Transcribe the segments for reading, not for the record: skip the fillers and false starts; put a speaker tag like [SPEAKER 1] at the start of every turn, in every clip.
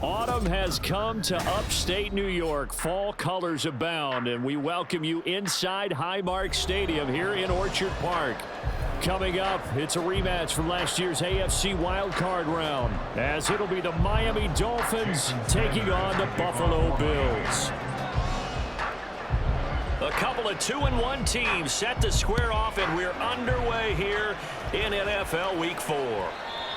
[SPEAKER 1] Autumn has come to upstate New York. Fall colors abound, and we welcome you inside Highmark Stadium here in Orchard Park. Coming up, it's a rematch from last year's AFC wildcard round, as it'll be the Miami Dolphins taking on the Buffalo Bills. A couple of 2-1 teams set to square off, and we're underway here in NFL Week 4.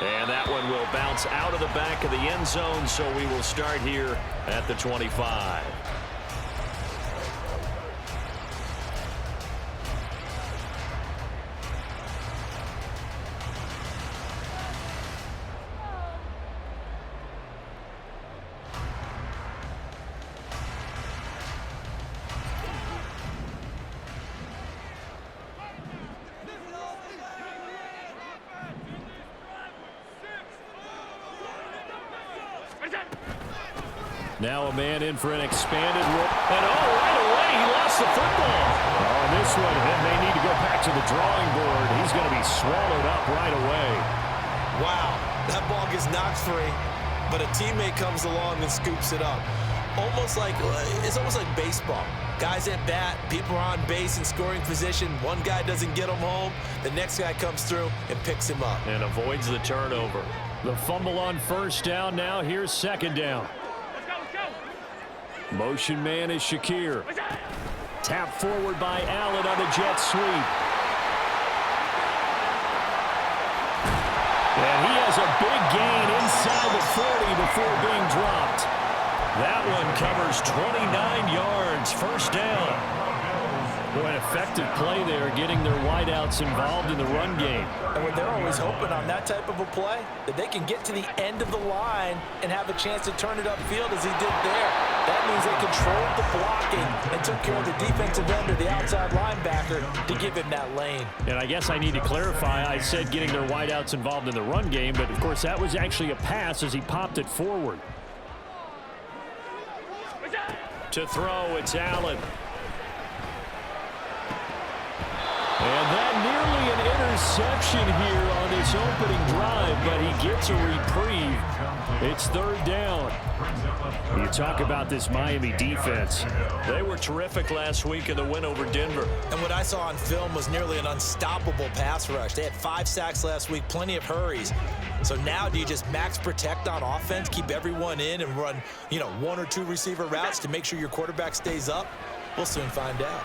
[SPEAKER 1] And that one will bounce out of the back of the end zone, so we will start here at the 25. Now a man in for an expanded look. And right away, he lost the football. Oh, this one, it may need to go back to the drawing board. He's going to be swallowed up right away.
[SPEAKER 2] Wow, that ball gets knocked free, but a teammate comes along and scoops it up. It's almost like baseball. Guys at bat, people are on base in scoring position. One guy doesn't get him home. The next guy comes through and picks him up.
[SPEAKER 1] And avoids the turnover. The fumble on first down. Now here's second down. Motion man is Shakir. Tap forward by Allen on the jet sweep. And he has a big gain inside the 40 before being dropped. That one covers 29 yards. First down. Boy, an effective play there, getting their wideouts involved in the run game.
[SPEAKER 2] And what they're always hoping on that type of a play, that they can get to the end of the line and have a chance to turn it upfield as he did there. That means they controlled the blocking and took care of the defensive end or the outside linebacker to give him that lane.
[SPEAKER 1] And I guess I need to clarify, I said getting their wideouts involved in the run game, but of course that was actually a pass as he popped it forward. To throw, it's Allen. And that nearly an interception here on this opening drive, but he gets a reprieve. It's third down. You talk about this Miami defense. They were terrific last week in the win over Denver.
[SPEAKER 2] And what I saw on film was nearly an unstoppable pass rush. They had 5 sacks last week, plenty of hurries. So now do you just max protect on offense, keep everyone in and run, 1 or 2 receiver routes to make sure your quarterback stays up? We'll soon find out.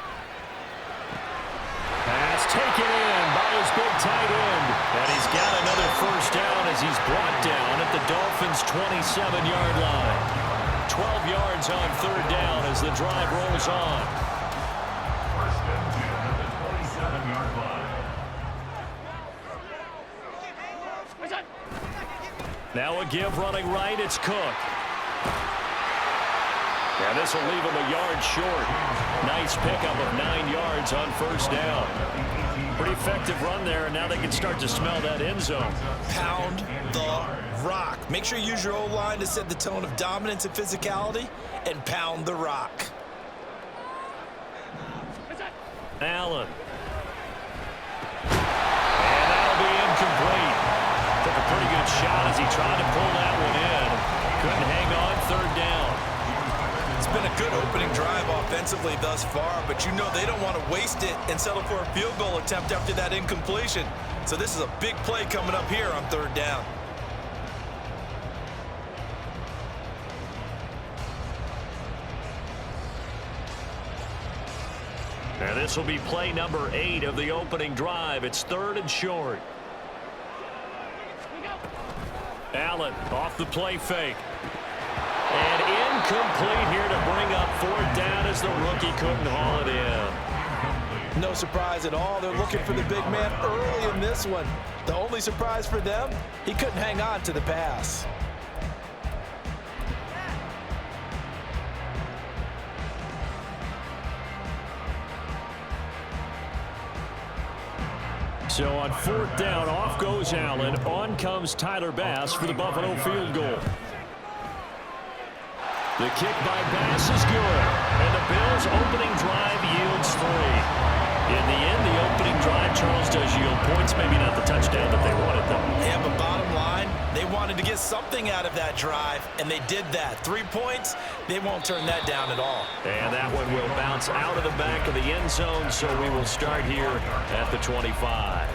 [SPEAKER 1] Pass taken in by his big tight end. And he's got another first down as he's brought down at the Dolphins' 27-yard line. 12 yards on third down as the drive rolls on. Now a give running right, it's Cook. And this will leave him a yard short. Nice pickup of 9 yards on first down. Pretty effective run there, and now they can start to smell that end zone.
[SPEAKER 2] Pound the rock. Make sure you use your O-line to set the tone of dominance and physicality, and pound the rock.
[SPEAKER 1] Allen. And that'll be incomplete. Took a pretty good shot as he tried to pull that one in. Couldn't hang on third down.
[SPEAKER 2] It's been a good opening drive offensively thus far, but they don't want to waste it and settle for a field goal attempt after that incompletion. So this is a big play coming up here on third down.
[SPEAKER 1] And this will be play number 8 of the opening drive. It's third and short. Allen off the play fake. And incomplete here to bring up fourth down as the rookie couldn't haul it in.
[SPEAKER 2] No surprise at all. They're looking for the big man early in this one. The only surprise for them, he couldn't hang on to the pass.
[SPEAKER 1] So on fourth down, off goes Allen. On comes Tyler Bass for the Buffalo field goal. The kick by Bass is good. And the Bills' opening drive yields 3. In the end, the opening drive, Charles, does yield points. Maybe not the touchdown that they wanted, though.
[SPEAKER 2] Yeah, but bottom line, They wanted to get something out of that drive, and they did that. 3 points, they won't turn that down at all.
[SPEAKER 1] And that one will bounce out of the back of the end zone, so we will start here at the 25.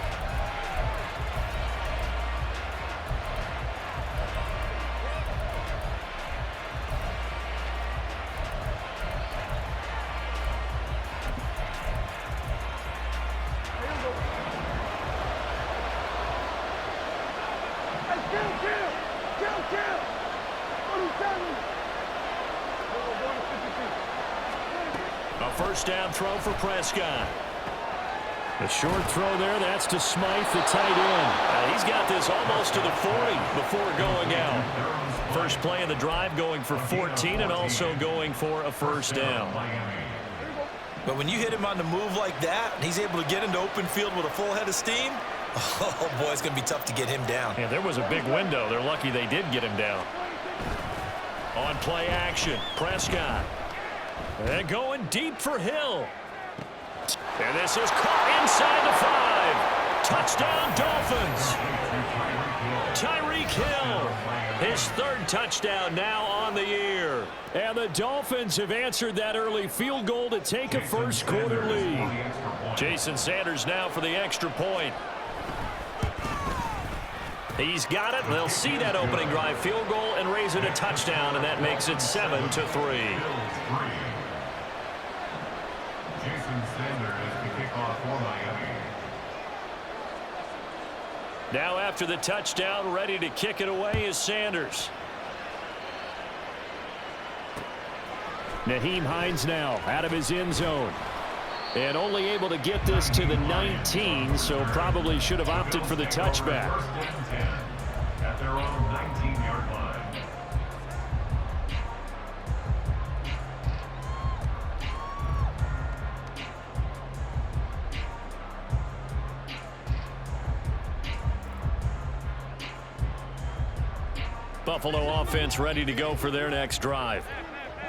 [SPEAKER 1] A first down throw for Prescott. A short throw there. That's to Smythe, the tight end. He's got this almost to the 40 before going out. First play of the drive going for 14 and also going for a first down.
[SPEAKER 2] But when you hit him on the move like that, and he's able to get into open field with a full head of steam, oh, boy, it's going to be tough to get him down.
[SPEAKER 1] Yeah, there was a big window. They're lucky they did get him down. On play action, Prescott. And going deep for Hill. And this is caught inside the 5. Touchdown, Dolphins. Tyreek Hill, his third touchdown now on the year. And the Dolphins have answered that early field goal to take a first quarter lead. Jason Sanders now for the extra point. He's got it. They'll see that opening drive field goal and raise it a touchdown, and that makes it 7-3.
[SPEAKER 3] Jason Sanders is the kickoff for Miami.
[SPEAKER 1] Now after the touchdown, ready to kick it away is Sanders. Nyheim Hines now out of his end zone. And only able to get this to the 19, so probably should have opted for the touchback.
[SPEAKER 3] At their own 19-yard line.
[SPEAKER 1] Buffalo offense ready to go for their next drive.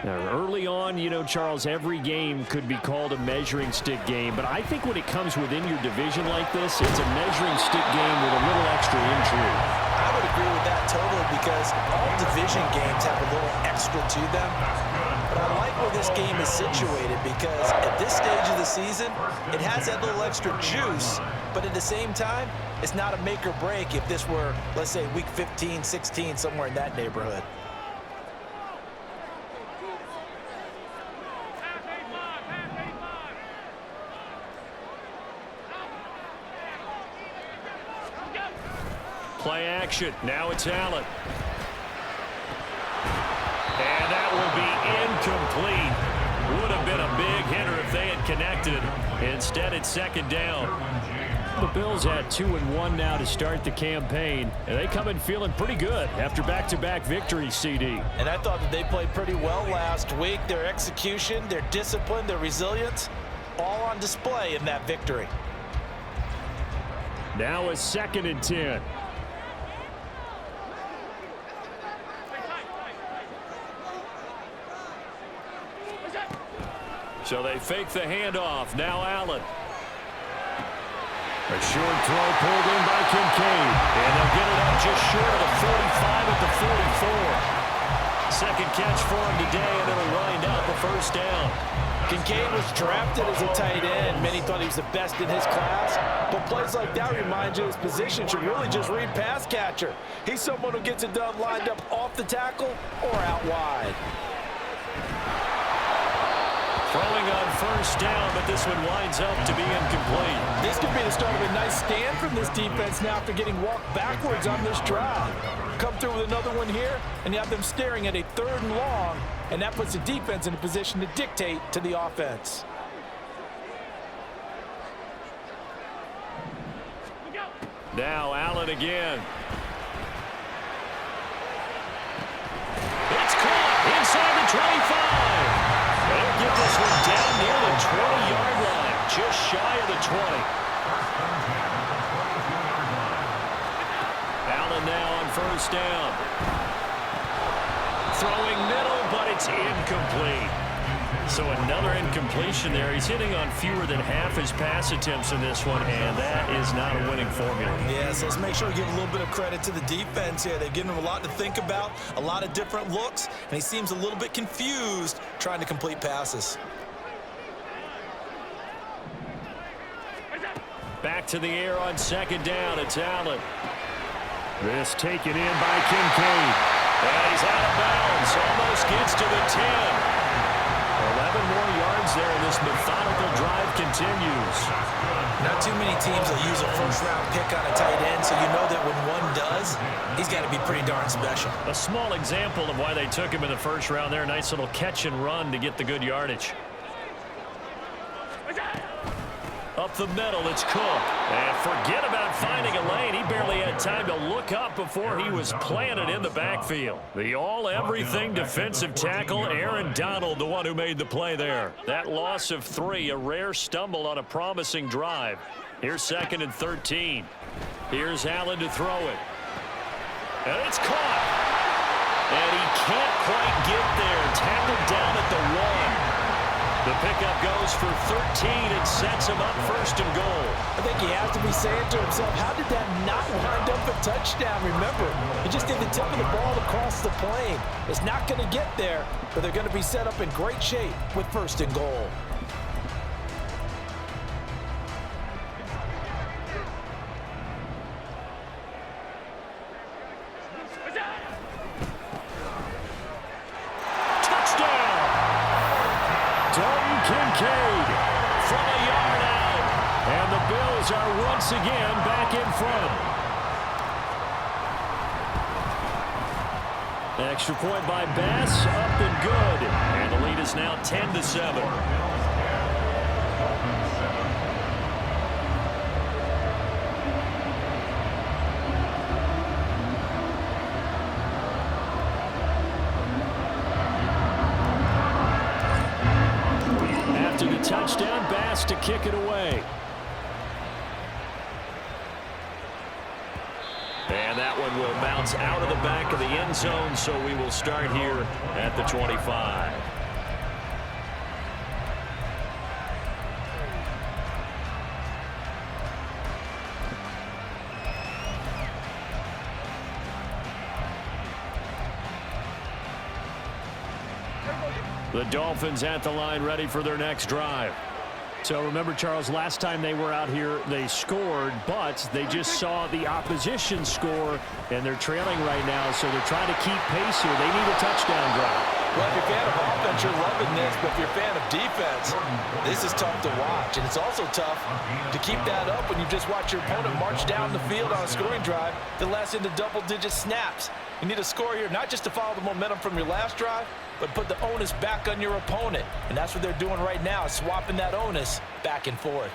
[SPEAKER 1] Now, early on, you know, Charles, every game could be called a measuring stick game, but I think when it comes within your division like this, it's a measuring stick game with a little extra intrigue.
[SPEAKER 2] I would agree with that totally because all division games have a little extra to them. But I like where this game is situated because at this stage of the season, it has that little extra juice, but at the same time, it's not a make or break if this were, let's say, week 15, 16, somewhere in that neighborhood.
[SPEAKER 1] Play action. Now it's Allen. And that will be incomplete. Would have been a big hitter if they had connected. Instead, it's second down. The Bills at 2-1 now to start the campaign. And they come in feeling pretty good after back-to-back victories, CD.
[SPEAKER 2] And I thought that they played pretty well last week. Their execution, their discipline, their resilience, all on display in that victory.
[SPEAKER 1] Now a 2nd and 10. So they fake the handoff. Now Allen. A short throw pulled in by Kincaid. And they'll get it up just short of the 45 at the 44. Second catch for him today, and it'll wind up a first down.
[SPEAKER 2] Kincaid was drafted as a tight end. Many thought he was the best in his class. But plays like that remind you his position should really just read pass catcher. He's someone who gets it done lined up off the tackle or out wide.
[SPEAKER 1] Throwing on first down, but this one winds up to be incomplete.
[SPEAKER 2] This could be the start of a nice stand from this defense now after getting walked backwards on this drive. Come through with another one here, and you have them staring at a 3rd and long, and that puts the defense in a position to dictate to the offense.
[SPEAKER 1] Now Allen again. It's caught inside the 25. They'll get this one down near the 20-yard line, just shy of the 20. Allen now on first down. Throwing middle, but it's incomplete. So another incompletion there. He's hitting on fewer than half his pass attempts in this one, and that is not a winning formula.
[SPEAKER 2] Yeah, so let's make sure we give a little bit of credit to the defense here. They've given him a lot to think about, a lot of different looks, and he seems a little bit confused trying to complete passes.
[SPEAKER 1] Back to the air on second down. It's Allen. This taken in by Kincaid. And he's out of bounds. Almost gets to the 10. 11 more yards there, and this methodical drive continues.
[SPEAKER 2] Not too many teams will use a first-round pick on a tight end, so you know that when one does, he's got to be pretty darn special.
[SPEAKER 1] A small example of why they took him in the first round there. Nice little catch and run to get the good yardage. Up the middle, it's Cook. And forget about finding a lane. He barely had time to look up before he was planted in the backfield. The all-everything defensive tackle, Aaron Donald, the one who made the play there. That loss of 3, a rare stumble on a promising drive. Here's 2nd and 13. Here's Allen to throw it. And it's caught. And he can't quite get there. Tackled down at the 1. The pickup goes for 13 and sets him up 1st and goal.
[SPEAKER 2] I think he has to be saying to himself, how did that not wind up a touchdown? Remember, he just did the tip of the ball across the plane. It's not going to get there, but they're going to be set up in great shape with 1st and goal.
[SPEAKER 1] Kincaid from a yard out. And the Bills are once again back in front. Extra point by Bass, up and good. And the lead is now 10-7. Touchdown, Bass to kick it away. And that one will bounce out of the back of the end zone, so we will start here at the 25. The Dolphins at the line, ready for their next drive. So remember, Charles, last time they were out here, they scored, but they just saw the opposition score, and they're trailing right now, so they're trying to keep pace here. They need a touchdown drive.
[SPEAKER 2] Well, if you're a fan of offense, you're loving this, but if you're a fan of defense, this is tough to watch. And it's also tough to keep that up when you just watch your opponent march down the field on a scoring drive that lasts into double-digit snaps. You need a score here, not just to follow the momentum from your last drive, but put the onus back on your opponent. And that's what they're doing right now, swapping that onus back and forth.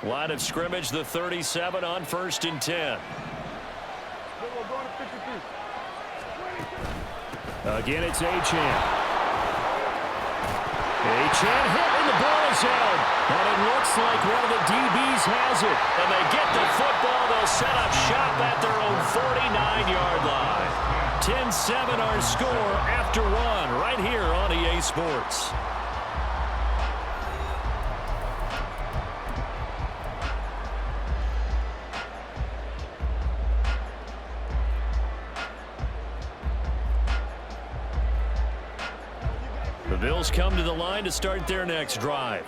[SPEAKER 1] Line of scrimmage, the 37 on 1st and 10. Again, it's Achane. Achane hit in the ball zone. And it looks like one of the DBs has it. And they get the football. They'll set up shop at their own 49-yard line. 10-7 our score after 1 right here on EA Sports. The Bills come to the line to start their next drive.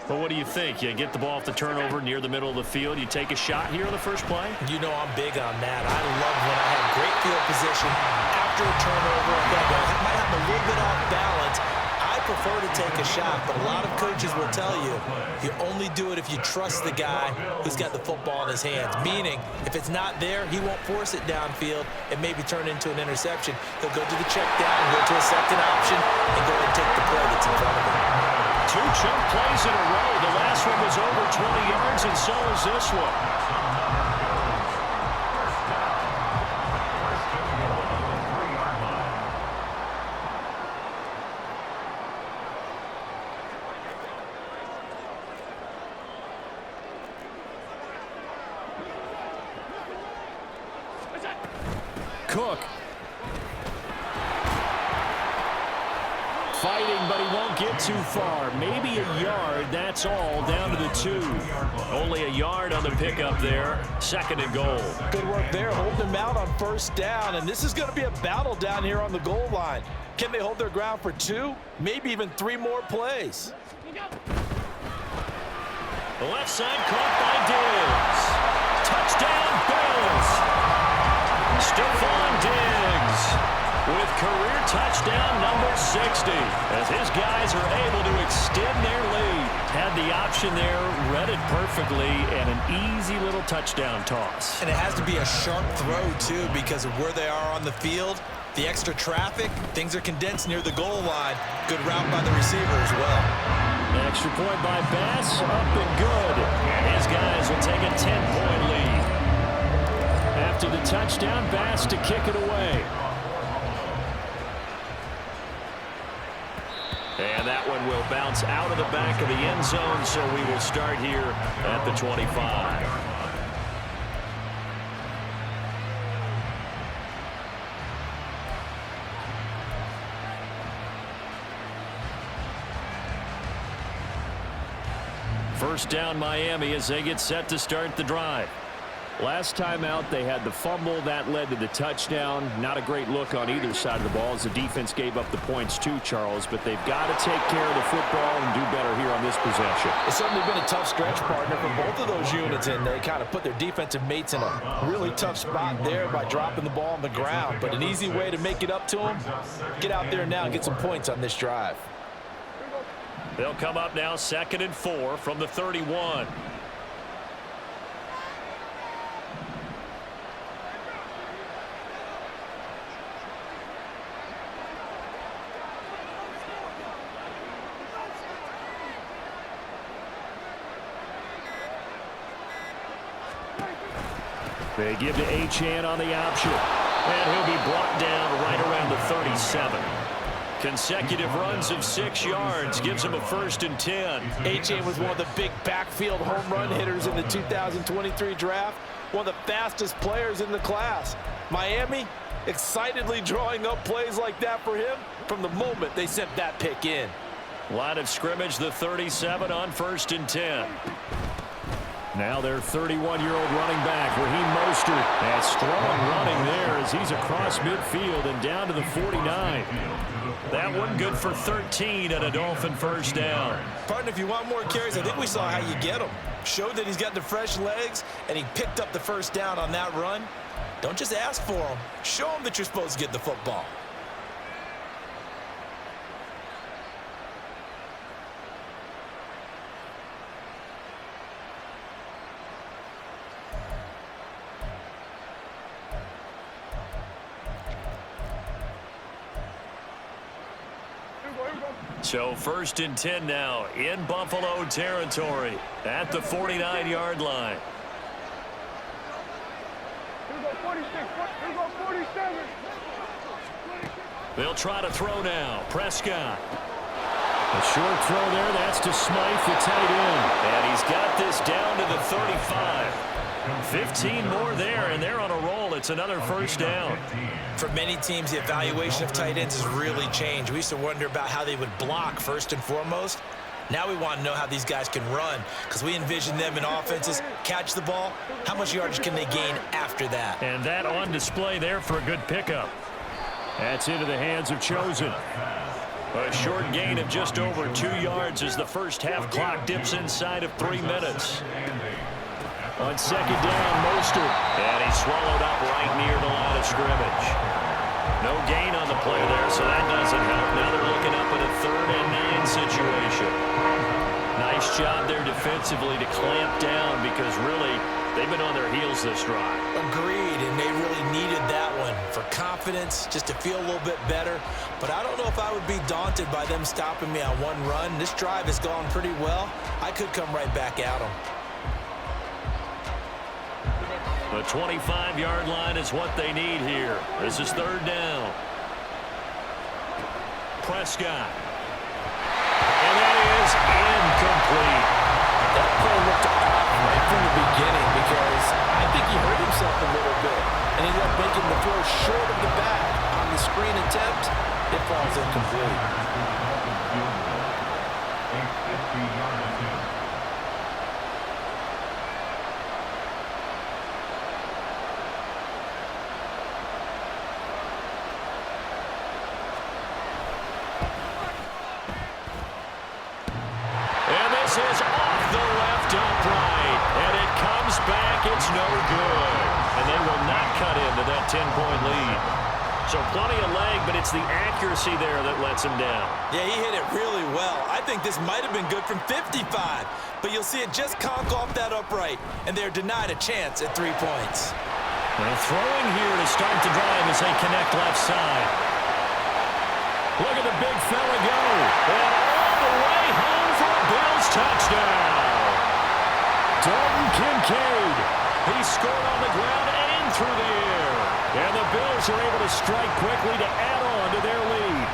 [SPEAKER 1] But what do you think? You get the ball off the turnover near the middle of the field. You take a shot here on the first play?
[SPEAKER 2] You know I'm big on that. I love when I have great field position after a turnover. I think I might have a little bit off balance. I prefer to take a shot, but a lot of coaches will tell you only do it if you trust the guy who's got the football in his hands. Meaning, if it's not there, he won't force it downfield and maybe turn into an interception. He'll go to the check down, go to a second option, and go and take the play that's in front of him.
[SPEAKER 1] 2 chunk plays in a row. The last one was over 20 yards, and so is this one. Cook. Fighting, but he won't get too far. Maybe a yard, that's all, down to the 2. Only a yard on the pickup there. 2nd and goal.
[SPEAKER 2] Good work there, holding him out on 1st down, and this is going to be a battle down here on the goal line. Can they hold their ground for 2, maybe even 3 more plays?
[SPEAKER 1] The left side caught by Diggs. Touchdown, Bills. Stephon Diggs with career touchdown number 60, as his guys are able to extend their lead. Had the option there, read it perfectly, and an easy little touchdown toss.
[SPEAKER 2] And it has to be a sharp throw, too, because of where they are on the field. The extra traffic, things are condensed near the goal line. Good route by the receiver as well.
[SPEAKER 1] Extra point by Bass, up and good. His guys will take a 10-point lead. After the touchdown, Bass to kick it away. And that one will bounce out of the back of the end zone, so we will start here at the 25. First down, Miami, as they get set to start the drive. Last time out, they had the fumble. That led to the touchdown. Not a great look on either side of the ball as the defense gave up the points too, Charles. But they've got to take care of the football and do better here on this possession.
[SPEAKER 2] It's certainly been a tough stretch, partner, for both of those units, and they kind of put their defensive mates in a really tough spot there by dropping the ball on the ground. But an easy way to make it up to them, get out there now and get some points on this drive.
[SPEAKER 1] They'll come up now 2nd and 4 from the 31. They give to Achane on the option. And he'll be brought down right around the 37. Consecutive runs of 6 yards gives him a 1st and 10.
[SPEAKER 2] Achane was one of the big backfield home run hitters in the 2023 draft. One of the fastest players in the class. Miami excitedly drawing up plays like that for him from the moment they sent that pick in.
[SPEAKER 1] Line of scrimmage, the 37 on 1st and 10. Now their 31-year-old running back, Raheem Mostert. And strong running there as he's across midfield and down to the 49. That one good for 13 and a Dolphin 1st down.
[SPEAKER 2] Partner, if you want more carries, I think we saw how you get them. Showed that he's got the fresh legs, and he picked up the 1st down on that run. Don't just ask for them. Show them that you're supposed to get the football.
[SPEAKER 1] So 1st and 10 now in Buffalo territory at the 49-yard line. They'll try to throw now. Prescott. A short throw there. That's to Smythe, the tight end. And he's got this down to the 35. 15 more there, and they're on a roll. It's another 1st down.
[SPEAKER 2] For many teams, the evaluation of tight ends has really changed. We used to wonder about how they would block first and foremost. Now we want to know how these guys can run, because we envision them in offenses catch the ball. How much yardage can they gain after that?
[SPEAKER 1] And that on display there for a good pickup. That's into the hands of Chosen. A short gain of just over 2 yards as the first half clock dips inside of 3 minutes. On 2nd down, Mostert. And he's swallowed up right near the line of scrimmage. No gain on the play there, so that doesn't help. Now they're looking up at a 3rd and 9 situation. Nice job there defensively to clamp down, because really they've been on their heels this drive.
[SPEAKER 2] Agreed, and they really needed that one for confidence, just to feel a little bit better. But I don't know if I would be daunted by them stopping me on one run. This drive has gone pretty well. I could come right back at them.
[SPEAKER 1] The 25-yard line is what they need here. This is 3rd down. Prescott. And that is incomplete.
[SPEAKER 2] That play looked off right from the beginning, because I think he hurt himself a little bit, and he ended up making the throw short
[SPEAKER 1] 10-point lead. So plenty of leg, but it's the accuracy there that lets him down.
[SPEAKER 2] Yeah, he hit it really well. I think this might have been good from 55, but you'll see it just conk off that upright, and they're denied a chance at 3 points.
[SPEAKER 1] Well, throwing here to start the drive as they connect left side. Look at the big fella go. And all the way home for a Bills touchdown. Dalton Kincaid. He scored on the ground and through the air. And the Bills are able to strike quickly to add on to their lead.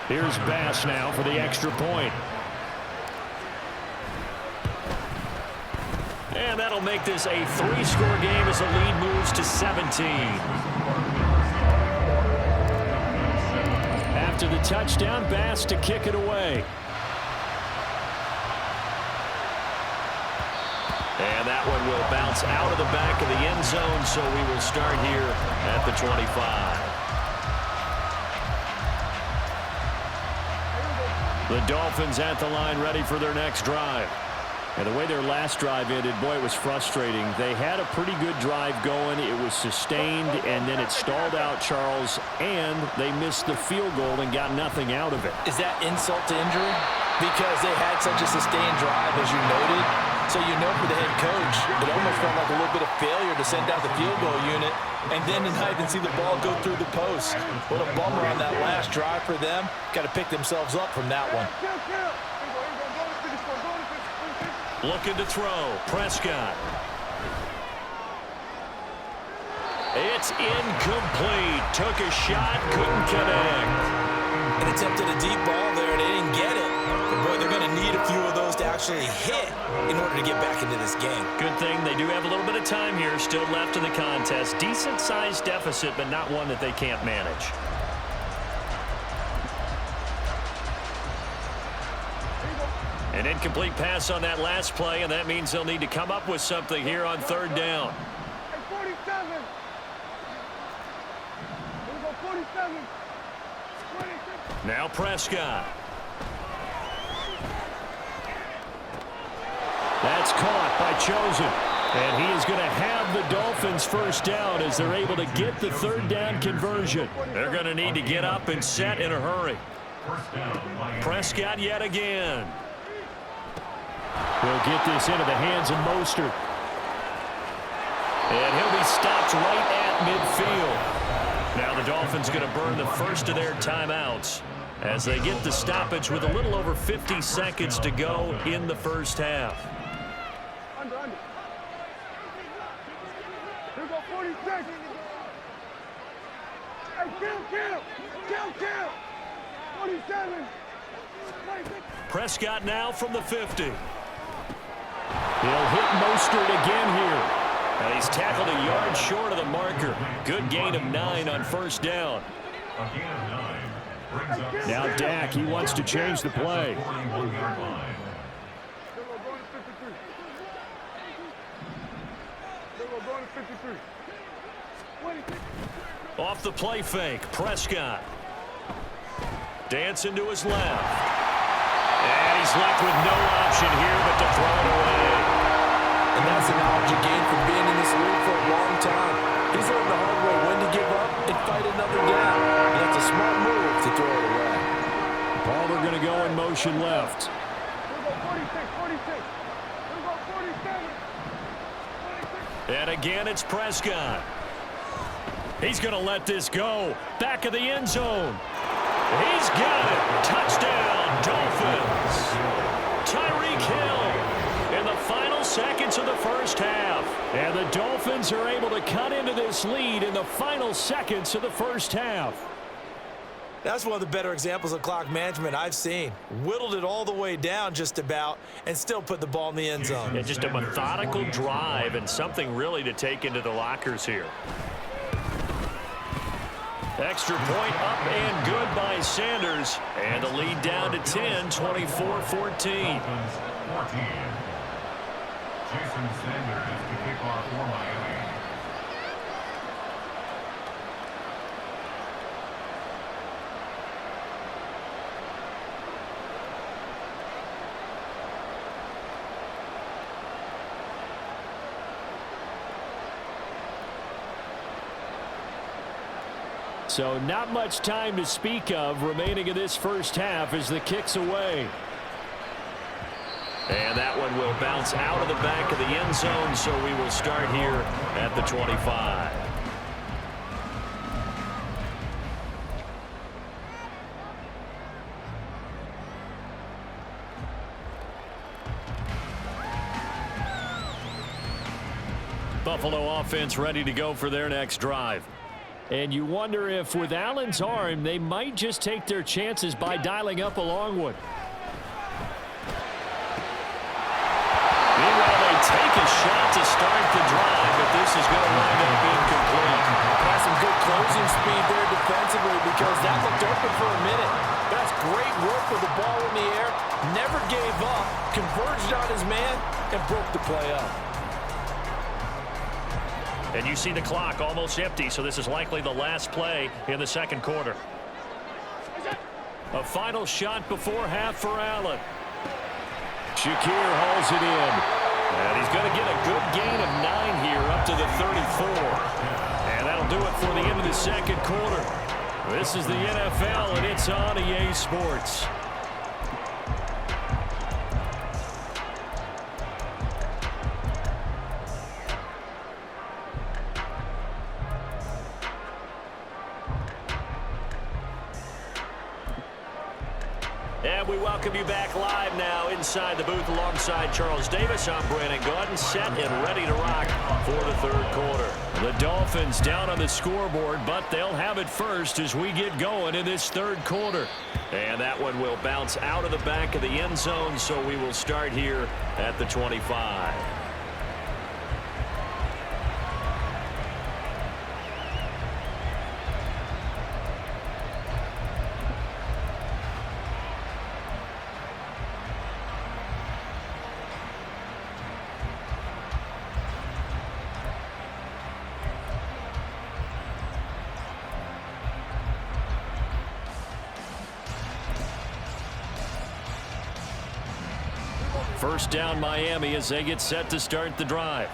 [SPEAKER 1] Here's Bass now for the extra point. And that'll make this a 3-score game as the lead moves to 17. After the touchdown, Bass to kick it away. And that one will bounce out of the back of the end zone, so we will start here at the 25. The Dolphins at the line ready for their next drive. And the way their last drive ended, boy, it was frustrating. They had a pretty good drive going. It was sustained, and then it stalled out, Charles, and they missed the field goal and got nothing out of it.
[SPEAKER 2] Is that insult to injury? Because they had such a sustained drive, as you noted. So you know for the head coach, it almost felt like a little bit of failure to send out the field goal unit and then tonight and see the ball go through the post. What a bummer on that last drive for them. Got to pick themselves up from that one.
[SPEAKER 1] Looking to throw. Prescott. It's incomplete. Took a shot, couldn't connect.
[SPEAKER 2] And attempted a deep ball there, and they didn't get it. But boy, they're going to need a few of those to actually hit in order to get back into this game.
[SPEAKER 1] Good thing they do have a little bit of time here still left in the contest. Decent-sized deficit, but not one that they can't manage. An incomplete pass on that last play, and that means they'll need to come up with something here on third down. Now Prescott. That's caught by Chosen. And he is going to have the Dolphins first down as they're able to get the third down conversion. They're going to need to get up and set in a hurry. Prescott yet again. We'll get this into the hands of Mostert. And he'll be stopped right at midfield. Now the Dolphins going to burn the first of their timeouts as they get the stoppage with a little over 50 seconds to go in the first half.
[SPEAKER 4] Under. Here go 40 seconds. Hey, kill. 47.
[SPEAKER 1] Prescott now from the 50. He'll hit Mostert again here. And he's tackled a yard short of the marker. Good gain of 9 on first down. Now Dak, he wants to change the play. Off the play fake, Prescott. Dancing to his left. And he's left with no option here but to throw it away.
[SPEAKER 2] And that's the knowledge you gain from being in this league for a long time. He's learned the hard way when to give up and fight another down. And that's a smart move to throw it away.
[SPEAKER 1] Palmer going to go in motion left. And again, it's Prescott. He's going to let this go. Back of the end zone. He's got it. Touchdown, Dolphins. Tyreek Hill in the final seconds of the first half. And the Dolphins are able to cut into this lead in the final seconds of the first half.
[SPEAKER 2] That's one of the better examples of clock management I've seen. Whittled it all the way down just about and still put the ball in the end zone.
[SPEAKER 1] Yeah, just a methodical drive and something really to take into the lockers here. Extra point up and good by Sanders. And the lead down to 10, 24-14.
[SPEAKER 3] Jason Sanders to kick off for Miami.
[SPEAKER 1] So not much time to speak of remaining in this first half as the kick's away.
[SPEAKER 5] And that one will bounce out of the back of the end zone, so we will start here at the 25.
[SPEAKER 1] Buffalo offense ready to go for their next drive. And you wonder if with Allen's arm, they might just take their chances by dialing up a long one.
[SPEAKER 5] Meanwhile, they take a shot to start the drive, but this is going to wind up incomplete.
[SPEAKER 2] Has some good closing speed there defensively because that looked open for a minute. That's great work with the ball in the air. Never gave up, converged on his man, and broke the play up.
[SPEAKER 5] And you see the clock almost empty, so this is likely the last play in the second quarter.
[SPEAKER 1] A final shot before half for Allen. Shakir hauls it in.
[SPEAKER 5] And he's going to get a good gain of 9 here up to the 34.
[SPEAKER 1] And that'll do it for the end of the second quarter. This is the NFL, and it's on EA Sports.
[SPEAKER 5] And we welcome you back live now inside the booth alongside Charles Davis. I'm Brandon Gaudin, set and ready to rock for the third quarter.
[SPEAKER 1] The Dolphins down on the scoreboard, but they'll have it first as we get going in this third quarter.
[SPEAKER 5] And that one will bounce out of the back of the end zone, so we will start here at the 25.
[SPEAKER 1] First down Miami as they get set to start the drive.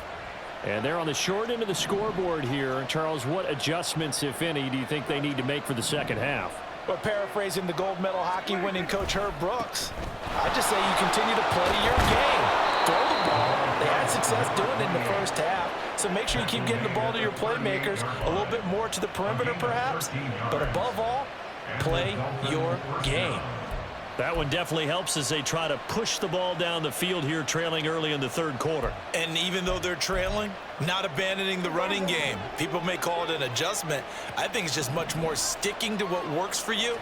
[SPEAKER 1] And they're on the short end of the scoreboard here. Charles, what adjustments, if any, do you think they need to make for the second half?
[SPEAKER 6] Well, paraphrasing the gold medal hockey winning coach Herb Brooks, I just say you continue to play your game. Throw the ball. They had success doing it in the first half. So make sure you keep getting the ball to your playmakers, a little bit more to the perimeter perhaps. But above all, play your game.
[SPEAKER 1] That one definitely helps as they try to push the ball down the field here, trailing early in the third quarter.
[SPEAKER 2] And even though they're trailing, not abandoning the running game. People may call it an adjustment. I think it's just much more sticking to what works for you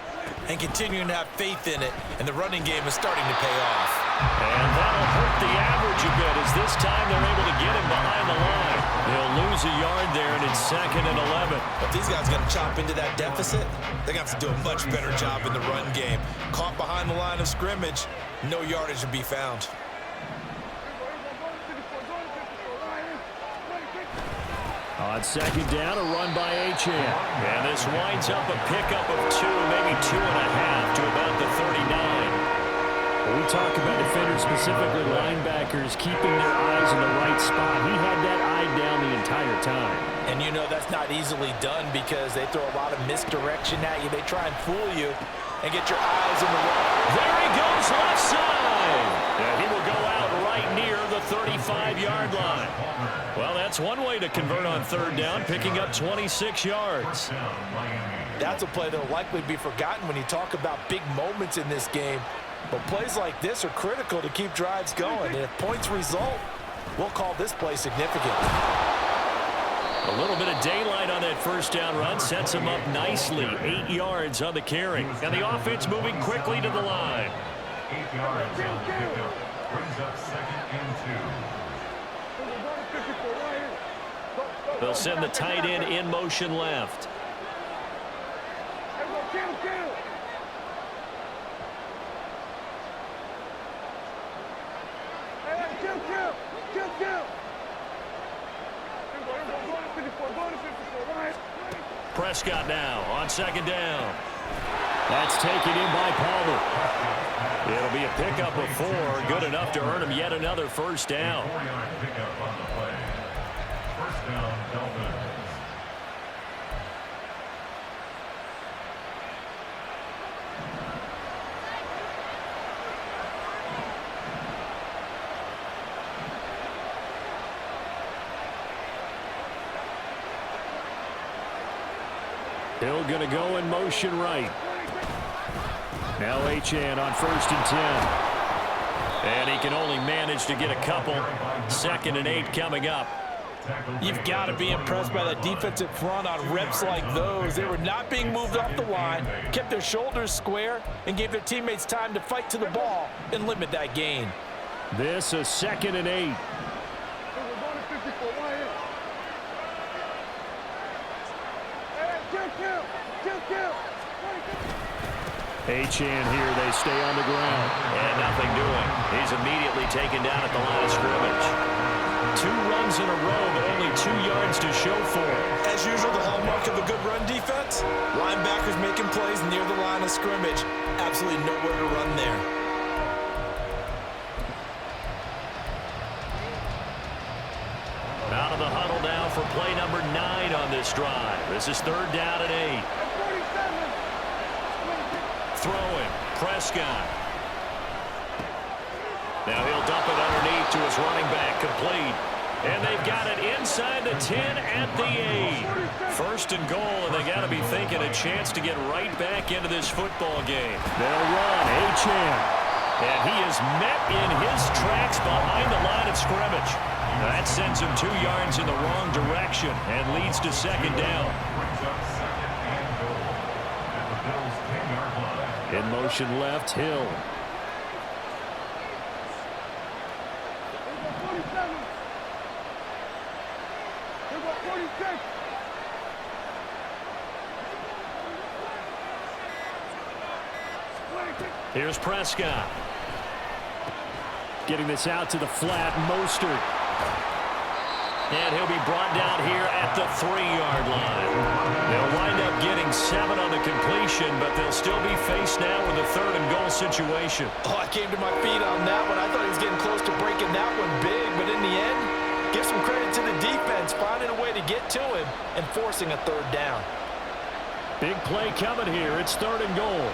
[SPEAKER 2] and continuing to have faith in it. And the running game is starting to pay off.
[SPEAKER 1] And that'll hurt the average a bit as this time they're able to get him behind the line. They'll lose a yard there, and it's 2nd and 11.
[SPEAKER 2] If these guys are going to chop into that deficit, they're going to have to do a much better job in the run game. Caught behind the line of scrimmage, no yardage to be found.
[SPEAKER 1] On second down, a run by Achane. And this winds up a pickup of 2, maybe 2.5 to about the 39. When we talk about defenders, specifically linebackers, keeping their eyes in the right spot, he had that eye down the entire time.
[SPEAKER 6] And you know that's not easily done because they throw a lot of misdirection at you. They try and fool you and get your eyes in the wrong.
[SPEAKER 1] There he goes, left side. And he will go out right near the 35-yard line. Well, that's one way to convert on third down, picking up 26 yards.
[SPEAKER 6] That's a play that will likely be forgotten when you talk about big moments in this game. But plays like this are critical to keep drives going. And if points result, we'll call this play significant.
[SPEAKER 1] A little bit of daylight on that first down run sets him up nicely. 8 yards on the carry. And the offense moving quickly to the line.
[SPEAKER 3] 8 yards on the pickup. Brings up 2nd and 2.
[SPEAKER 1] They'll send the tight end in motion left. Prescott now on second down. That's taken in by Palmer. It'll be a pickup of 4, good enough to earn him yet another first down.
[SPEAKER 3] 4-yard pickup on the play. First down, Dolphins.
[SPEAKER 1] Hill going to go in motion right. Now Achane on 1st and 10. And he can only manage to get a couple. 2nd and 8 coming up.
[SPEAKER 6] You've got to be impressed by that defensive front on reps like those. They were not being moved off the line, kept their shoulders square, and gave their teammates time to fight to the ball and limit that gain.
[SPEAKER 1] This is 2nd and 8. Achane here, they stay on the ground.
[SPEAKER 5] And nothing doing. He's immediately taken down at the line of scrimmage.
[SPEAKER 1] 2 runs in a row, but only 2 yards to show for it.
[SPEAKER 2] As usual, the hallmark of a good run defense, linebackers making plays near the line of scrimmage. Absolutely nowhere to run there.
[SPEAKER 5] Out of the huddle now for play number 9 on this drive. This is 3rd down and 8. Throwing, Prescott. Now he'll dump it underneath to his running back, complete. And they've got it inside the 10 at the 8. 1st and goal, and they got to be thinking a chance to get right back into this football game.
[SPEAKER 1] They'll run, Achane.
[SPEAKER 5] And he is met in his tracks behind the line of scrimmage. That sends him 2 yards in the wrong direction and leads to 2nd down.
[SPEAKER 1] In motion left, Hill.
[SPEAKER 5] Here's Prescott.
[SPEAKER 1] Getting this out to the flat, Mostert.
[SPEAKER 5] And he'll be brought down here at the 3-yard line. They'll wind up getting 7 on the completion, but they'll still be faced now with a 3rd and goal situation.
[SPEAKER 6] Oh, I came to my feet on that one. I thought he was getting close to breaking that one big, but in the end, give some credit to the defense, finding a way to get to him and forcing a 3rd down.
[SPEAKER 1] Big play coming here. It's 3rd and goal.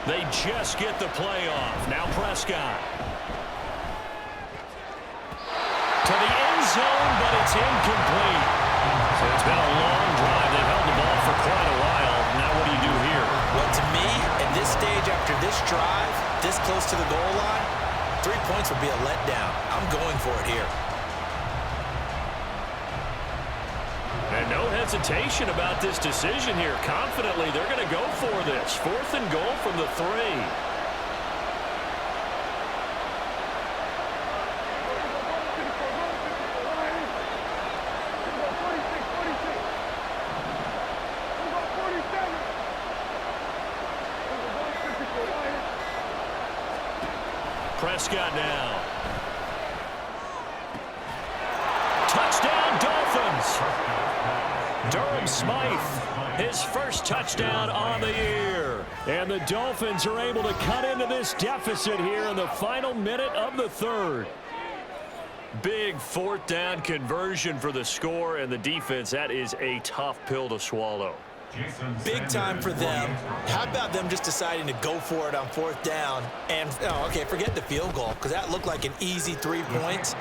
[SPEAKER 5] They just get the play off. Now Prescott. To the end zone, but it's incomplete. So it's been a long drive. They've held the ball for quite a while. Now what do you do here?
[SPEAKER 2] Well, to me, at this stage after this drive, this close to the goal line, 3 points would be a letdown. I'm going for it here.
[SPEAKER 5] And no hesitation about this decision here. Confidently, they're going to go for this. 4th and goal from the 3. Prescott now. Touchdown, Dolphins! Durham Smythe, his first touchdown on the year.
[SPEAKER 1] And the Dolphins are able to cut into this deficit here in the final minute of the 3rd.
[SPEAKER 5] Big 4th down conversion for the score, and the defense, that is a tough pill to swallow.
[SPEAKER 2] Big time for them. How about them just deciding to go for it on 4th down? And, oh, okay, forget the field goal, because that looked like an easy 3 points.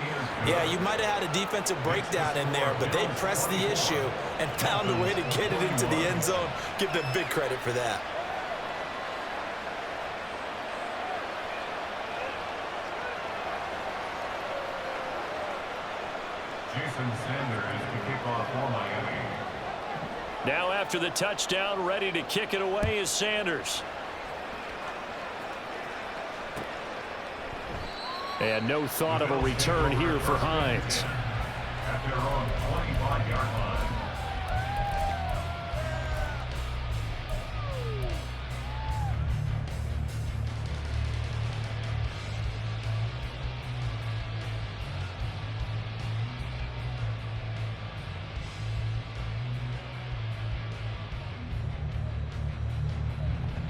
[SPEAKER 2] Yeah, you might have had a defensive breakdown in there, but they pressed the issue and found a way to get it into the end zone. Give them big credit for that.
[SPEAKER 3] Jason Sanders to kick off for Miami.
[SPEAKER 5] Now after the touchdown, ready to kick it away is Sanders.
[SPEAKER 1] And no thought of a return here for Hines.
[SPEAKER 3] At their own 25-yard line.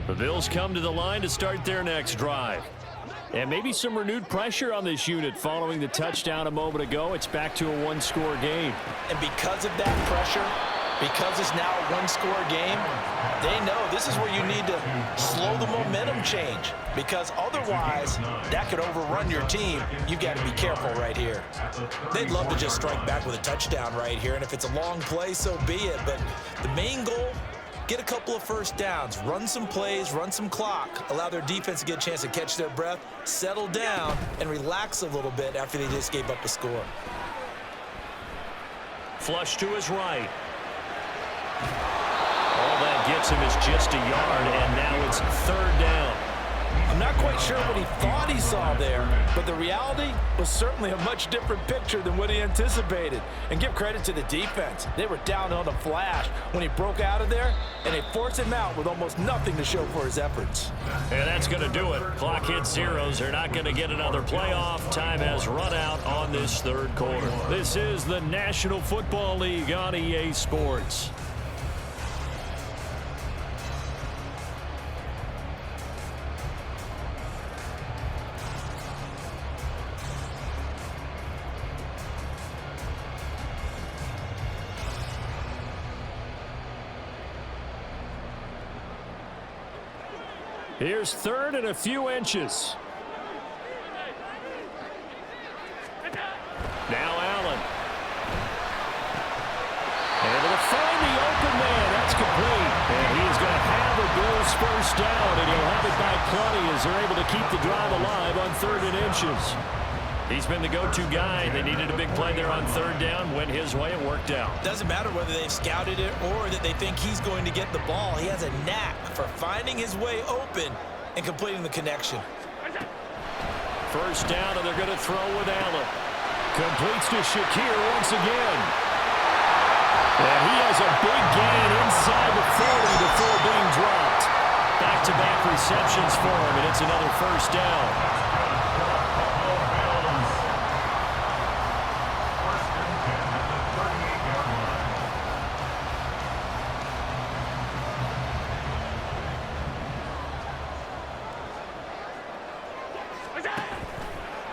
[SPEAKER 1] The Bills come to the line to start their next drive. And maybe some renewed pressure on this unit following the touchdown a moment ago. It's back to a one-score game.
[SPEAKER 6] And because of that pressure, because it's now a one-score game, they know this is where you need to slow the momentum change, because otherwise that could overrun your team. You've got to be careful right here.
[SPEAKER 2] They'd love to just strike back with a touchdown right here, and if it's a long play, so be it. But the main goal, get a couple of first downs, run some plays, run some clock, allow their defense to get a chance to catch their breath, settle down, and relax a little bit after they just gave up a score.
[SPEAKER 5] Flush to his right. All that gets him is just a yard, and now it's third down.
[SPEAKER 6] I'm not quite sure what he thought he saw there, but the reality was certainly a much different picture than what he anticipated. And give credit to the defense. They were down on a flash when he broke out of there, and they forced him out with almost nothing to show for his efforts.
[SPEAKER 5] And that's going to do it. Clock hits zeros. They're not going to get another playoff. Time has run out on this third quarter.
[SPEAKER 1] This is the National Football League on EA Sports. Here's third and a few inches. Now Allen. Able to find the open man. That's complete. And he's going to have the Bills first down, and he'll have it by plenty as they're able to keep the drive alive on third and inches.
[SPEAKER 5] He's been the go-to guy. They needed a big play there on third down. Went his way. It worked out.
[SPEAKER 2] Doesn't matter whether they've scouted it or that they think he's going to get the ball. He has a knack for finding his way open and completing the connection.
[SPEAKER 1] First down, and they're going to throw with Allen. Completes to Shakir once again. And he has a big gain inside the 40 before being dropped. Back-to-back receptions for him, and it's another first down.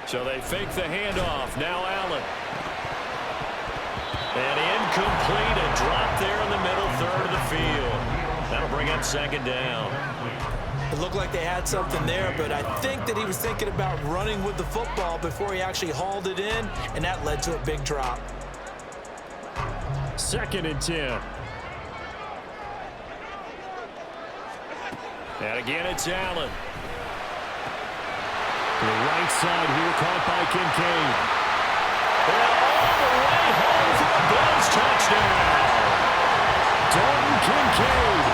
[SPEAKER 1] So they fake the handoff. Now Allen.
[SPEAKER 5] And incomplete. A drop there in the middle third of the field. That'll bring up second down.
[SPEAKER 2] It looked like they had something there, but I think that he was thinking about running with the football before he actually hauled it in, and that led to a big drop.
[SPEAKER 1] 2nd and 10. And again, it's Allen. The right side here, caught by Kincaid.
[SPEAKER 5] And all the way home for the Bills touchdown.
[SPEAKER 1] Dalton Kincaid.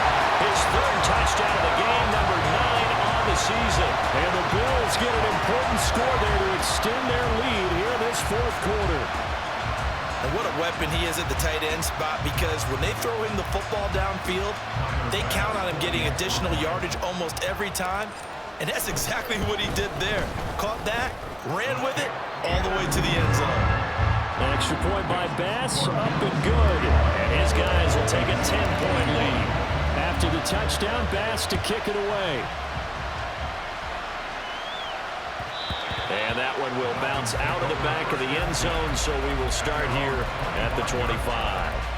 [SPEAKER 5] His third touchdown of the game, number 9 on the season.
[SPEAKER 1] And the Bills get an important score there to extend their lead here in this fourth quarter.
[SPEAKER 2] And what a weapon he is at the tight end spot, because when they throw him the football downfield, they count on him getting additional yardage almost every time. And that's exactly what he did there. Caught that, ran with it, all the way to the end zone.
[SPEAKER 1] An extra point by Bass, up and good.
[SPEAKER 5] And his guys will take a 10-point lead.
[SPEAKER 1] After the touchdown, Bass to kick it away.
[SPEAKER 5] And that one will bounce out of the back of the end zone, so we will start here at the 25.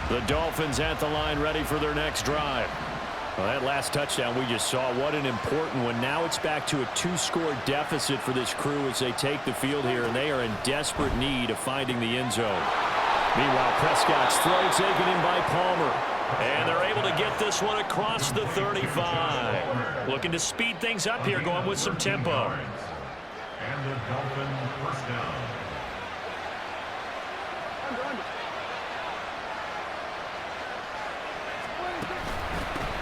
[SPEAKER 1] The Dolphins at the line, ready for their next drive. Well, that last touchdown we just saw, what an important one. Now it's back to a 2-score deficit for this crew as they take the field here, and they are in desperate need of finding the end zone. Meanwhile, Prescott's throw taken in by Palmer.
[SPEAKER 5] And they're able to get this one across the 35. Looking to speed things up here, going with some tempo.
[SPEAKER 3] And the Dolphin first down.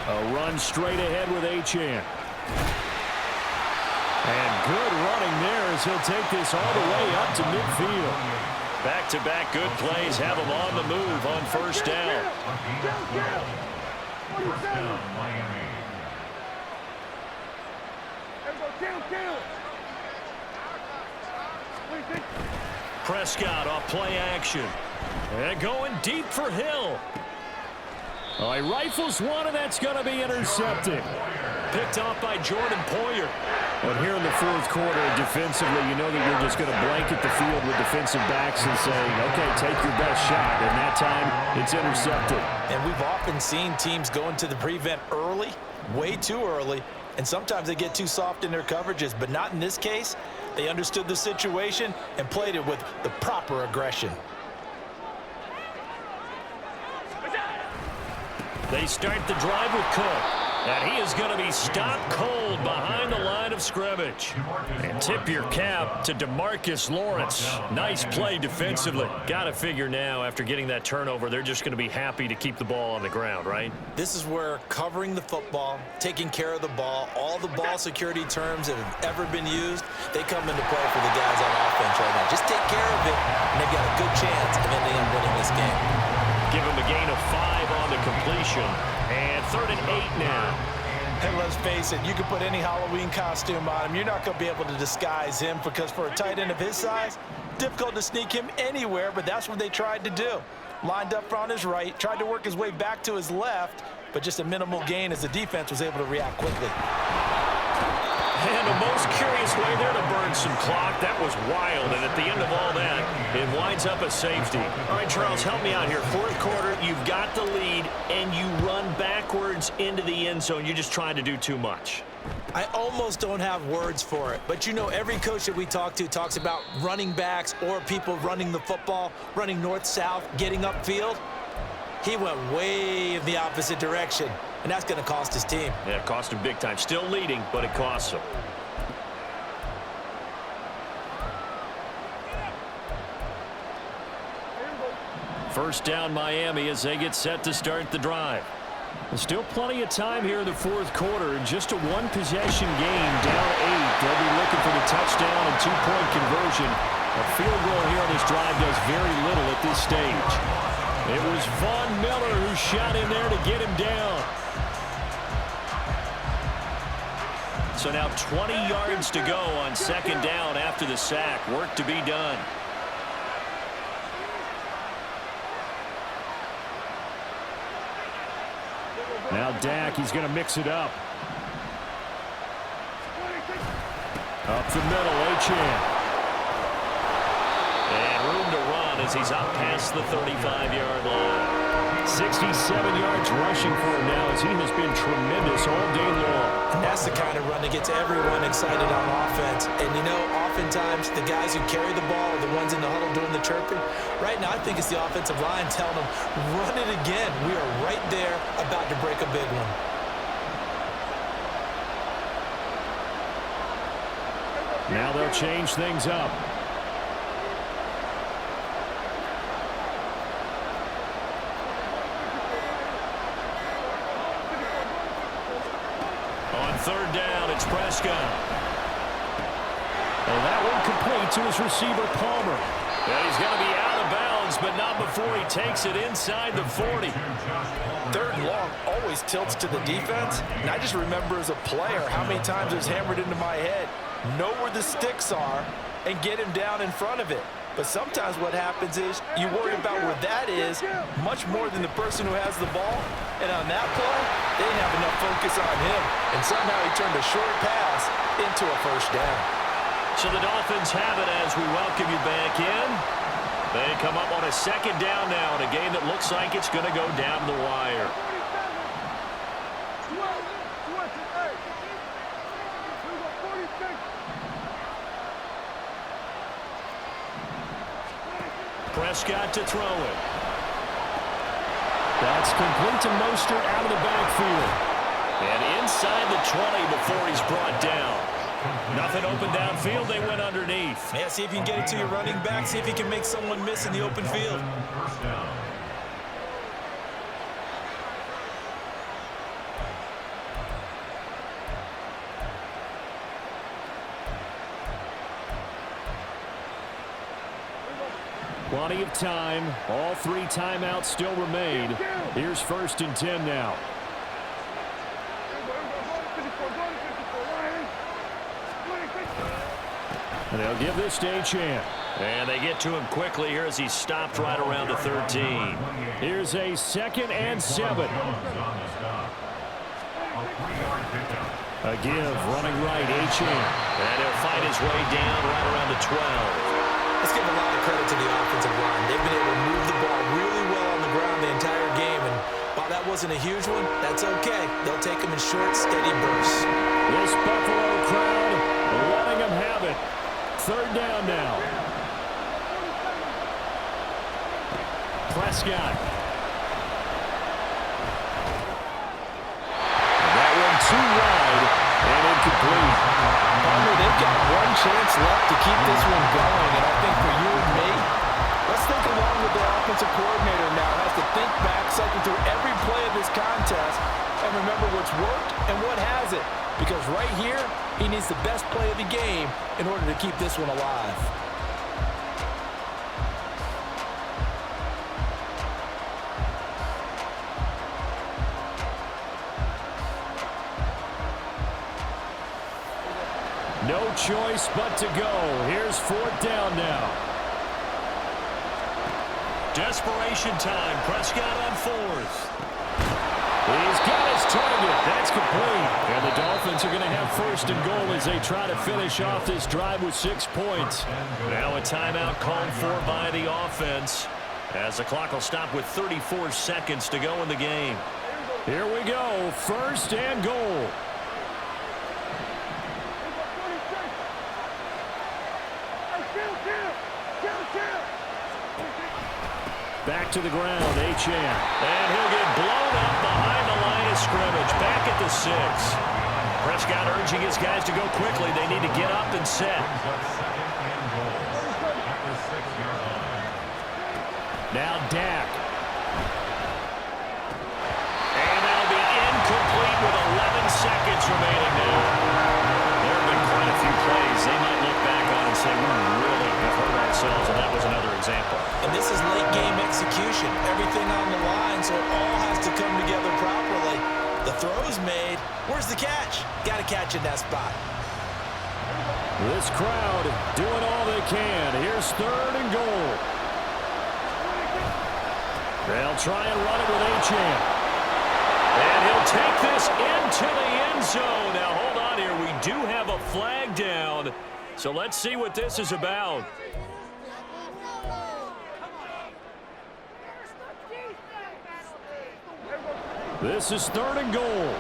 [SPEAKER 1] A run straight ahead with Achane. And good running there as he'll take this all the way up to midfield.
[SPEAKER 5] Back-to-back good plays have him on the move on first down.
[SPEAKER 3] First down, Miami.
[SPEAKER 5] Prescott off play action. And going deep for Hill.
[SPEAKER 1] Oh, he rifles one, and that's going to be intercepted.
[SPEAKER 5] Picked off by Jordan Poyer.
[SPEAKER 1] But here in the fourth quarter, defensively, you know that you're just going to blanket the field with defensive backs and saying, okay, take your best shot. And that time, it's intercepted.
[SPEAKER 6] And we've often seen teams go into the prevent early, way too early, and sometimes they get too soft in their coverages, but not in this case. They understood the situation and played it with the proper aggression.
[SPEAKER 5] They start the drive with Cook. And he is going to be stopped cold behind the line of scrimmage. And tip your cap to DeMarcus Lawrence. Nice play defensively. Got to figure now, after getting that turnover, they're just going to be happy to keep the ball on the ground, right?
[SPEAKER 2] This is where covering the football, taking care of the ball, all the ball security terms that have ever been used, they come into play for the guys on offense right now. Just take care of it, and they've got a good chance of ending up winning this game.
[SPEAKER 5] Give him a gain of 5 on the completion. And 3rd and 8 now.
[SPEAKER 6] And let's face it, you can put any Halloween costume on him. You're not going to be able to disguise him because for a tight end of his size, difficult to sneak him anywhere, but that's what they tried to do. Lined up on his right, tried to work his way back to his left, but just a minimal gain as the defense was able to react quickly.
[SPEAKER 5] And the most curious way there to burn some clock. That was wild, and at the end of all that, it winds up a safety. All right, Charles, help me out here. Fourth quarter, you've got the lead, and you run backwards into the end zone. You're just trying to do too much.
[SPEAKER 2] I almost don't have words for it, but you know every coach that we talk to talks about running backs or people running the football, running north-south, getting upfield. He went way in the opposite direction, and that's going to cost his team.
[SPEAKER 5] Yeah, it cost him big time. Still leading, but it costs him.
[SPEAKER 1] First down, Miami, as they get set to start the drive. There's still plenty of time here in the fourth quarter. In just a one-possession game, down 8. They'll be looking for the touchdown and two-point conversion. A field goal here on this drive does very little at this stage. It was Von Miller who shot in there to get him down. So now 20 yards to go on second down after the sack. Work to be done. Now Dak, he's going to mix it up. Up the middle, Achane.
[SPEAKER 5] And room to run as he's up past the 35-yard line.
[SPEAKER 1] 67 yards rushing for him now as he has been tremendous all day long.
[SPEAKER 2] And that's the kind of run that gets everyone excited on offense. And, you know, oftentimes the guys who carry the ball are the ones in the huddle doing the chirping. Right now, I think it's the offensive line telling them, run it again. We are right there about to break a big one.
[SPEAKER 1] Now they'll change things up.
[SPEAKER 5] On third down, it's Prescott.
[SPEAKER 1] And that one complete to his receiver, Palmer.
[SPEAKER 5] And he's going to be out of bounds, but not before he takes it inside the 40.
[SPEAKER 6] Third and long always tilts to the defense. And I just remember as a player how many times it was hammered into my head. Know where the sticks are and get him down in front of it. But sometimes what happens is you worry about where that is much more than the person who has the ball. And on that play, they didn't have enough focus on him. And somehow he turned a short pass into a first down.
[SPEAKER 5] So the Dolphins have it as we welcome you back in. They come up on a second down now in a game that looks like it's going to go down the wire. Prescott to throw it.
[SPEAKER 1] That's complete to Mostert out of the backfield.
[SPEAKER 5] And inside the 20 before he's brought down. Nothing open downfield. They went underneath.
[SPEAKER 2] Yeah, see if you can get it to your running back. See if you can make someone miss in the open field.
[SPEAKER 3] First down.
[SPEAKER 1] Plenty of time. All 3 timeouts still remain. Here's 1st and 10 now. And they'll give this to Achane.
[SPEAKER 5] And they get to him quickly here as he's stopped right around the 13.
[SPEAKER 1] Here's a 2nd and 7. A give, running right, Achane.
[SPEAKER 5] And he'll find his way down right around the 12.
[SPEAKER 2] Let's give a lot of credit to the offensive line. They've been able to move the ball really well on the ground the entire game. And while that wasn't a huge one, that's okay. They'll take them in short, steady bursts.
[SPEAKER 1] This Buffalo crowd letting them have it. 3rd down now. Prescott. That one too wide and incomplete.
[SPEAKER 6] Bummer, they've got one chance left to keep this one going, and I think for you and me, let's think along with the offensive coordinator now. Has to think back, cycle through every play of this contest, and remember what's worked and what hasn't. Because right here, he needs the best play of the game in order to keep this one alive.
[SPEAKER 1] No choice but to go. Here's 4th down now.
[SPEAKER 5] Desperation time. Prescott on 4th.
[SPEAKER 1] He's got his target. That's complete. And the Dolphins are going to have 1st and goal as they try to finish off this drive with 6 points.
[SPEAKER 5] Now a timeout called for by the offense as the clock will stop with 34 seconds to go in the game.
[SPEAKER 1] Here we go. 1st and goal. Back to the ground, Achane.
[SPEAKER 5] And he'll get blown up behind the line of scrimmage. Back at the 6. Prescott urging his guys to go quickly. They need to get up and set.
[SPEAKER 1] Now Dak.
[SPEAKER 5] And that'll be incomplete with 11 seconds remaining now. There have been quite a few plays they might look back on and say, we really have hurt ourselves, and that was another example.
[SPEAKER 2] And this is late game execution. Everything on the line, so it all has to come together properly. The throw's made. Where's the catch? Got to catch in that spot.
[SPEAKER 1] This crowd doing all they can. Here's 3rd and goal. They'll try and run it with Achane.
[SPEAKER 5] And he'll take this into the end zone. Now, hold on here. We do have a flag down. So let's see what this is about.
[SPEAKER 1] This is 3rd and goal.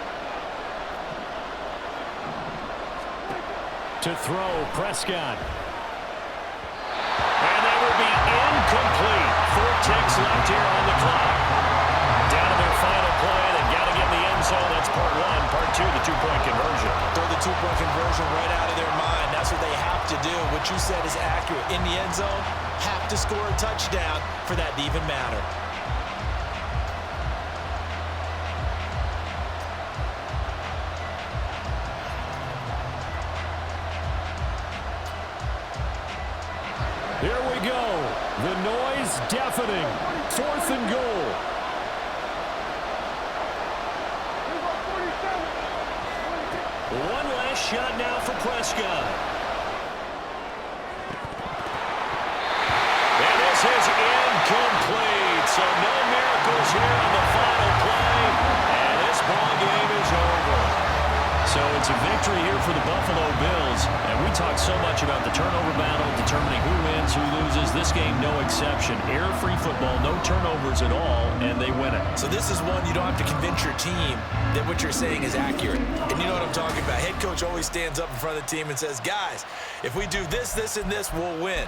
[SPEAKER 1] To throw, Prescott.
[SPEAKER 5] And that will be incomplete. 4 ticks left here on the clock. Down to their final play. They've got to get in the end zone. That's part 1. Part 2, the 2-point conversion.
[SPEAKER 2] Throw the 2-point conversion right out of their mind. That's what they have to do. What you said is accurate. In the end zone, have to score a touchdown for that to even matter.
[SPEAKER 1] Here we go. The noise deafening. 4th and goal.
[SPEAKER 5] One last shot now for Prescott. And this is incomplete. So no miracles here on the final play. And this ball game is over. So it's a victory here for the Buffalo Bills. And we talk so much about the turnover battle, determining who wins, who loses. This game, no exception. Error-free football, no turnovers at all, and they win it.
[SPEAKER 2] So this is one you don't have to convince your team that what you're saying is accurate. And you know what I'm talking about. Head coach always stands up in front of the team and says, guys, if we do this, this, and this, we'll win.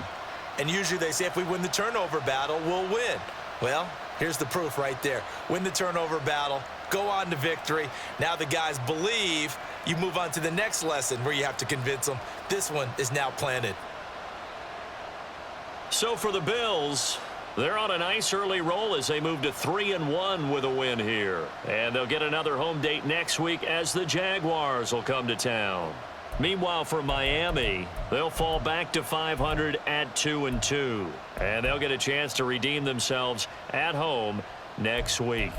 [SPEAKER 2] And usually they say if we win the turnover battle, we'll win. Well, here's the proof right there. Win the turnover battle, go on to victory. Now the guys believe. You move on to the next lesson where you have to convince them. This one is now planted.
[SPEAKER 5] So for the Bills, they're on a nice early roll as they move to 3-1 with a win here. And they'll get another home date next week as the Jaguars will come to town. Meanwhile, for Miami, they'll fall back to 500 at 2-2. And they'll get a chance to redeem themselves at home next week.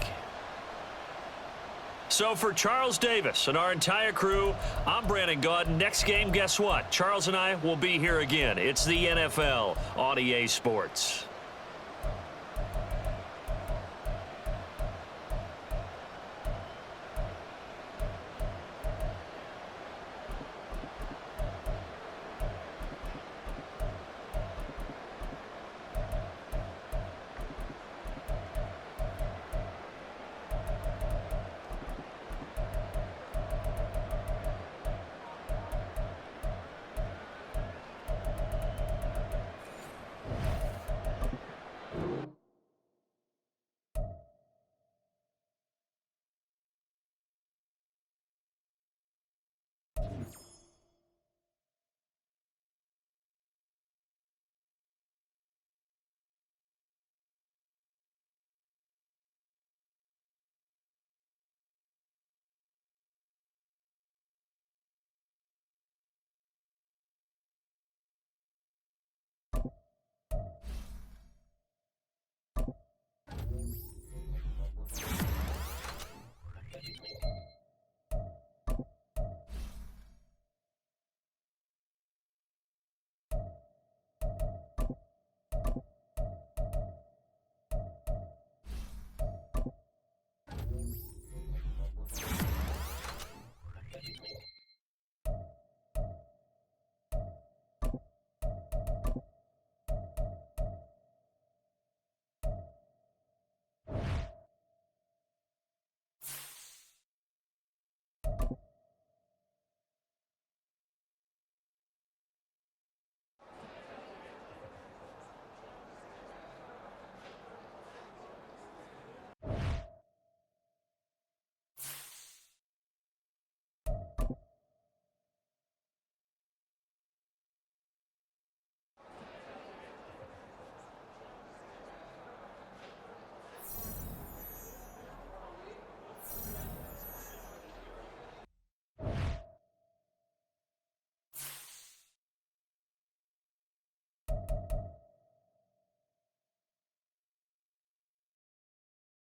[SPEAKER 5] So for Charles Davis and our entire crew, I'm Brandon Gaudin. Next game, guess what? Charles and I will be here again. It's the NFL on EA Sports.